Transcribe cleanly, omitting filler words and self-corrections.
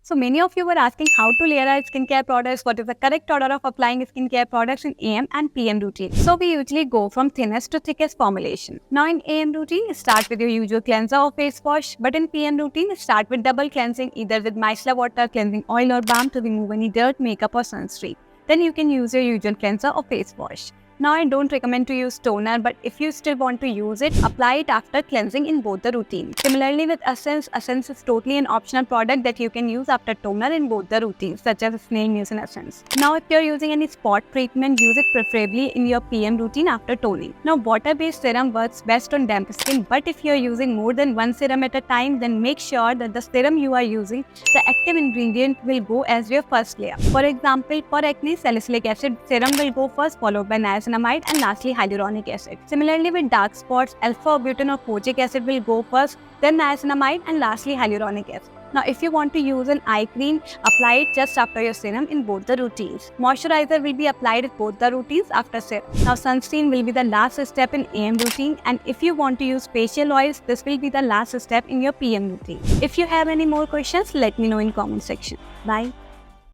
So many of you were asking how to layer our skincare products, what is the correct order of applying skincare products in AM and PM routine. So we usually go from thinnest to thickest formulation. Now in AM routine, start with your usual cleanser or face wash, but in PM routine, start with double cleansing either with micellar water, cleansing oil or balm to remove any dirt, makeup or sunscreen. Then you can use your usual cleanser or face wash. Now I don't recommend to use toner, but if you still want to use it, apply it after cleansing in both the routines. Similarly with essence, essence is totally an optional product that you can use after toner in both the routines, such as snail mucin essence. Now if you're using any spot treatment, use it preferably in your PM routine after toning. Now water-based serum works best on damp skin, but if you're using more than one serum at a time, then make sure that the serum you are using, the active ingredient will go as your first layer. For example, for acne, salicylic acid serum will go first, followed by niacinamide and lastly hyaluronic acid. Similarly with dark spots, alpha-butane or kojic acid will go first, then niacinamide and lastly hyaluronic acid. Now if you want to use an eye cream, apply it just after your serum in both the routines. Moisturizer will be applied in both the routines after serum. Now sunscreen will be the last step in AM routine, and if you want to use facial oils, this will be the last step in your PM routine. If you have any more questions, let me know in comment section. Bye.